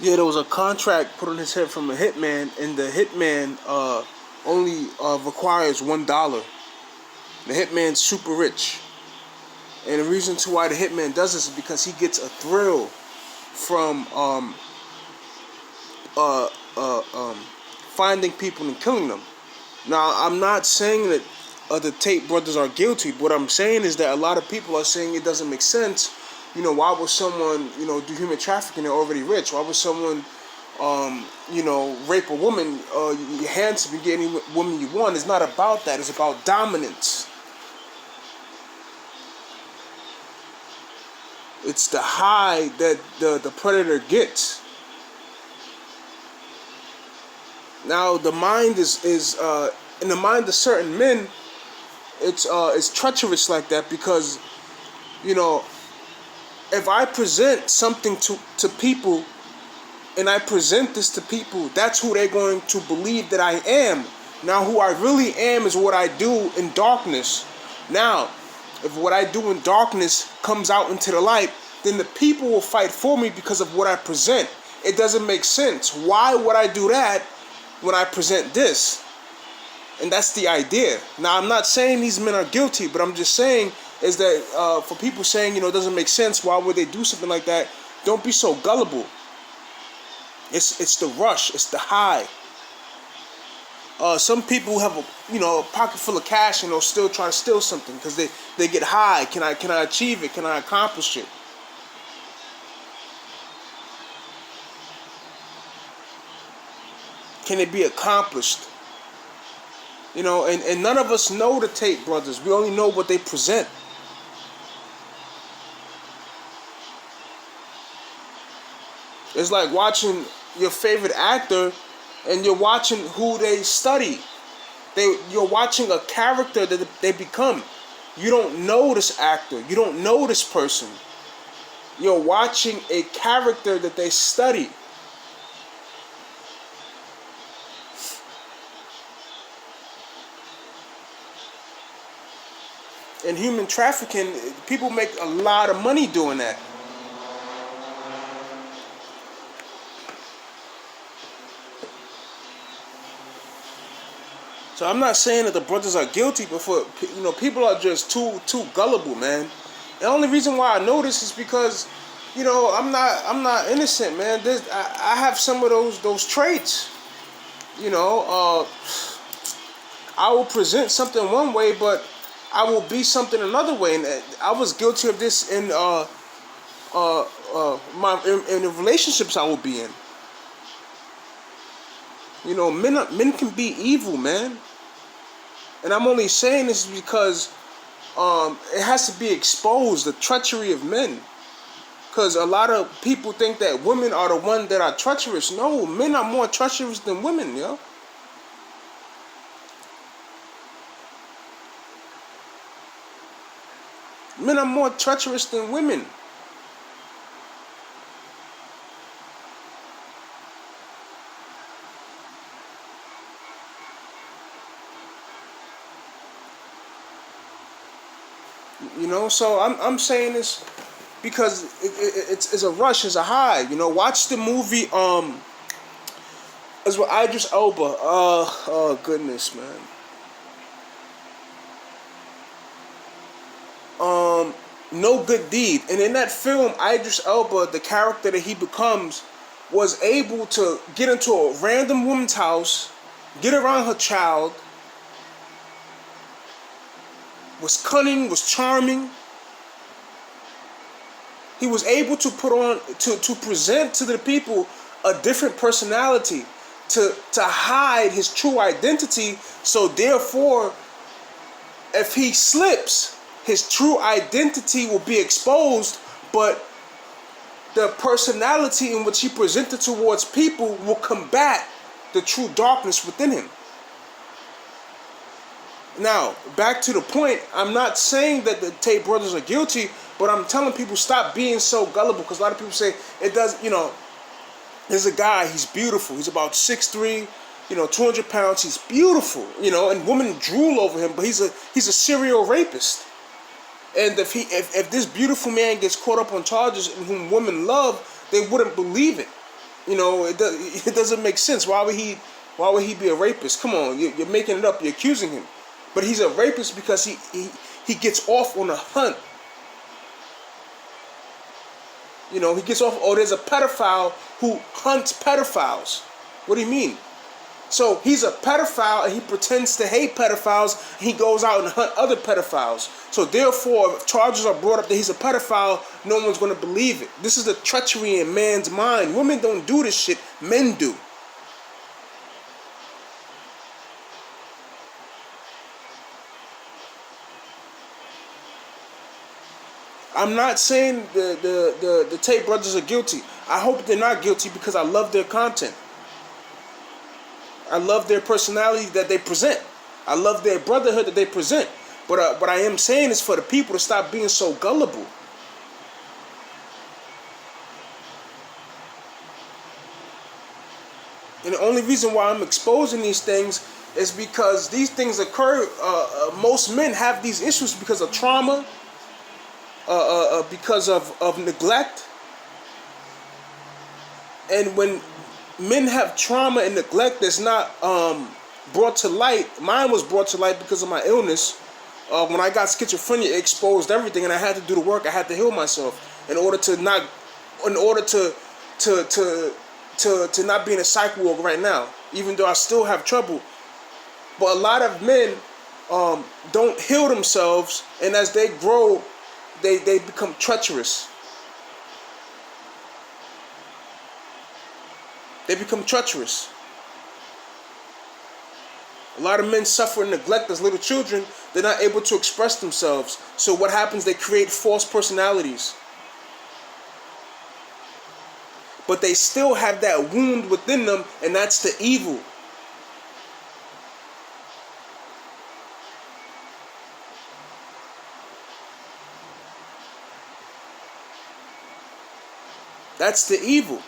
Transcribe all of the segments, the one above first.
Yeah, there was a contract put on his head from a hitman, and the hitman only requires $1. The hitman's super rich, and the reason to why the hitman does this is because he gets a thrill from uh, uh, um, finding people and killing them. Now, I'm not saying that the Tate brothers are guilty. What I'm saying is that a lot of people are saying it doesn't make sense. Why would someone, do human trafficking? They're already rich. Why would someone, rape a woman? You're handsome, you get any woman you want. It's not about that. It's about dominance. It's the high that the predator gets. Now, the mind is in the mind of certain men, it's treacherous like that because, if I present something to people and I present this to people, that's who they're going to believe that I am. Now, who I really am is what I do in darkness. Now, if what I do in darkness comes out into the light, then the people will fight for me because of what I present. It doesn't make sense. Why would I do that when I present this? And that's the idea. Now, I'm not saying these men are guilty, but I'm just saying is that for people saying, it doesn't make sense, why would they do something like that? Don't be so gullible. It's the rush. It's the high. Some people have a pocket full of cash and they'll still try to steal something because they get high. Can I achieve it? Can I accomplish it? Can it be accomplished? And none of us know the Tate brothers. We only know what they present. It's like watching your favorite actor and you're watching who they study. You're watching a character that they become. You don't know this actor. You don't know this person. You're watching a character that they study. In human trafficking, people make a lot of money doing that. So I'm not saying that the brothers are guilty, but people are just too gullible, man. The only reason why I know this is because, I'm not innocent, man. I have some of those traits. I will present something one way, but I will be something another way, and I was guilty of this in the relationships I will be in. Men can be evil, man. And I'm only saying this because it has to be exposed, the treachery of men. Because a lot of people think that women are the ones that are treacherous. No, men are more treacherous than women, yo. Men are more treacherous than women. So I'm saying this because it's a rush, it's a high. Watch the movie as with Idris Elba. Oh goodness, man. No Good Deed. And in that film, Idris Elba, the character that he becomes, was able to get into a random woman's house, get around her child, was cunning, was charming. He was able to put on, to present to the people a different personality, to hide his true identity. So therefore, if he slips, his true identity will be exposed, but the personality in which he presented towards people will combat the true darkness within him. Now, back to the point, I'm not saying that the Tate brothers are guilty, but I'm telling people stop being so gullible, because a lot of people say it does, there's a guy, he's beautiful, he's about 6'3", 200 pounds, he's beautiful, and women drool over him, but he's a serial rapist. And if this beautiful man gets caught up on charges and whom women love, they wouldn't believe it. it doesn't make sense. Why would he be a rapist? Come on, you're making it up. You're accusing him, but he's a rapist because he gets off on a hunt. He gets off. Oh, there's a pedophile who hunts pedophiles. What do you mean? So he's a pedophile and he pretends to hate pedophiles. And he goes out and hunt other pedophiles. So therefore, if charges are brought up that he's a pedophile, no one's going to believe it. This is the treachery in man's mind. Women don't do this shit. Men do. I'm not saying the Tate brothers are guilty. I hope they're not guilty because I love their content. I love their personality that they present. I love their brotherhood that they present. But I am saying is for the people to stop being so gullible. And the only reason why I'm exposing these things is because these things occur. Most men have these issues because of trauma, because of neglect. And when men have trauma and neglect that's not brought to light, mine was brought to light because of my illness. When I got schizophrenia, it exposed everything, and I had to do the work. I had to heal myself in order to not be in a psych ward right now. Even though I still have trouble, but a lot of men don't heal themselves, and as they grow, they become treacherous. They become treacherous. A lot of men suffer neglect as little children. They're not able to express themselves. So what happens? They create false personalities. But they still have that wound within them, and that's the evil. That's the evil.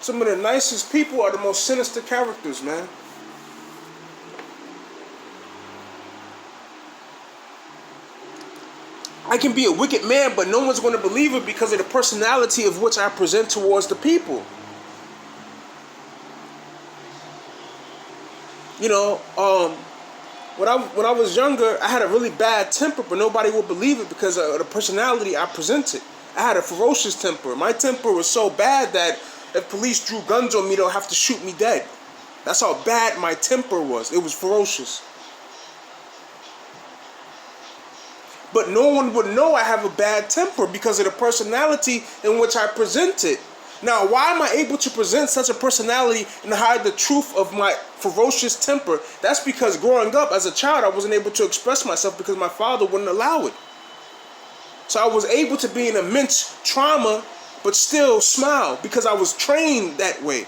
Some of the nicest people are the most sinister characters, man. I can be a wicked man, but no one's going to believe it because of the personality of which I present towards the people. When I was younger, I had a really bad temper, but nobody would believe it because of the personality I presented. I had a ferocious temper. My temper was so bad that if police drew guns on me, they'll have to shoot me dead. That's how bad my temper was. It was ferocious. But no one would know I have a bad temper because of the personality in which I present it. Now, why am I able to present such a personality and hide the truth of my ferocious temper? That's because growing up as a child, I wasn't able to express myself because my father wouldn't allow it. So I was able to be in immense trauma, but still smile because I was trained that way.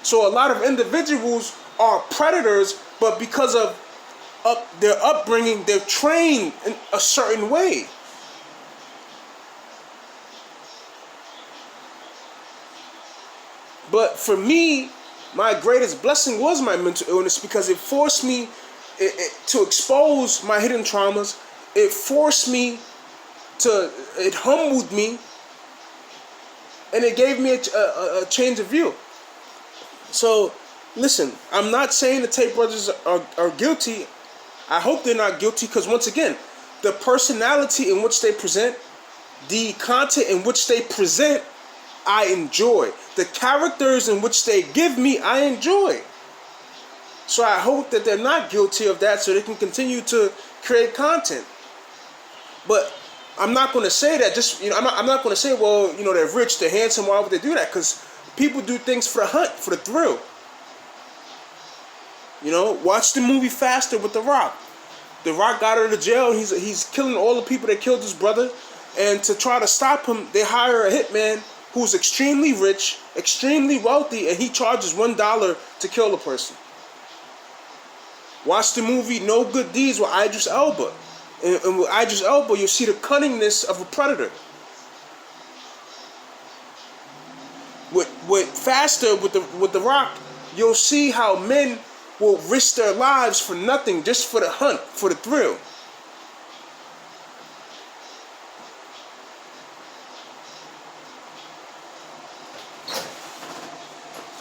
So a lot of individuals are predators, but because of their upbringing, they're trained in a certain way. But for me, my greatest blessing was my mental illness because it forced me to expose my hidden traumas. It forced me it humbled me, and it gave me a change of view. So, listen, I'm not saying the Tate brothers are guilty. I hope they're not guilty because, once again, the personality in which they present, the content in which they present, I enjoy. The characters in which they give me, I enjoy. So I hope that they're not guilty of that so they can continue to create content. But I'm not going to say that I'm not going to say, well, they're rich, they're handsome, why would they do that? Because people do things for the hunt, for the thrill. Watch the movie Faster with The Rock. The Rock got out of jail and he's killing all the people that killed his brother. And to try to stop him, they hire a hitman who's extremely rich, extremely wealthy, and he charges $1 to kill a person. Watch the movie No Good Deeds with Idris Elba. And with Idris Elba, you'll see the cunningness of a predator. With Faster, with the Rock, you'll see how men will risk their lives for nothing, just for the hunt, for the thrill.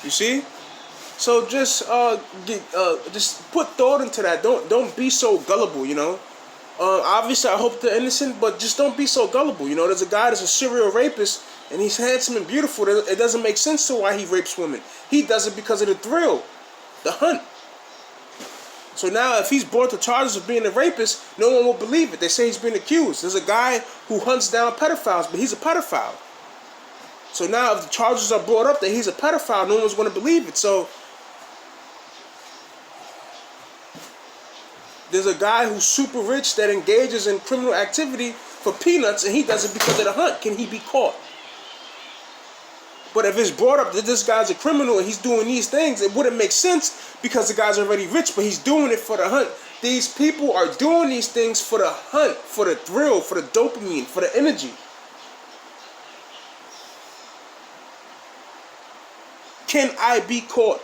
You see? So just put thought into that. Don't be so gullible. Obviously, I hope they're innocent, but just don't be so gullible. There's a guy that's a serial rapist, and he's handsome and beautiful. It doesn't make sense to why he rapes women. He does it because of the thrill, the hunt. So now, if he's brought to charges of being a rapist, no one will believe it. They say he's been accused. There's a guy who hunts down pedophiles, but he's a pedophile. So now, if the charges are brought up that he's a pedophile, no one's going to believe it. So there's a guy who's super rich that engages in criminal activity for peanuts, and he does it because of the hunt. Can he be caught? But if it's brought up that this guy's a criminal and he's doing these things, it wouldn't make sense because the guy's already rich, but he's doing it for the hunt. These people are doing these things for the hunt, for the thrill, for the dopamine, for the energy. Can I be caught?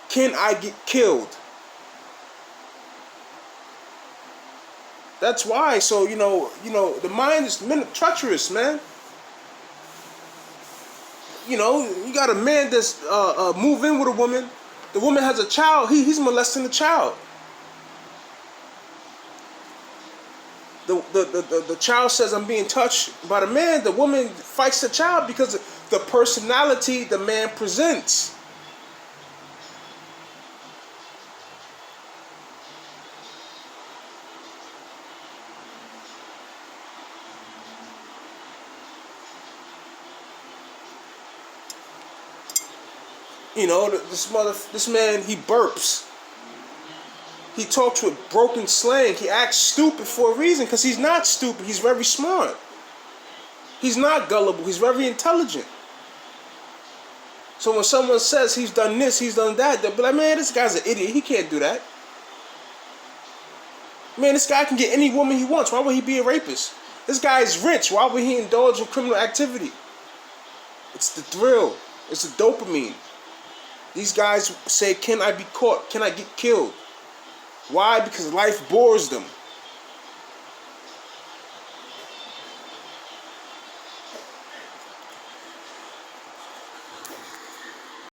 Can I get killed? That's why. So, the mind is treacherous, man. You got a man that's move in with a woman. The woman has a child. He's molesting the child. The child says, I'm being touched by the man. The woman fights the child because of the personality the man presents. This man, he burps. He talks with broken slang. He acts stupid for a reason because he's not stupid. He's very smart. He's not gullible. He's very intelligent. So when someone says he's done this, he's done that, they'll be like, man, this guy's an idiot. He can't do that. Man, this guy can get any woman he wants. Why would he be a rapist? This guy is rich. Why would he indulge in criminal activity? It's the thrill. It's the dopamine. These guys say, can I be caught? Can I get killed? Why? Because life bores them.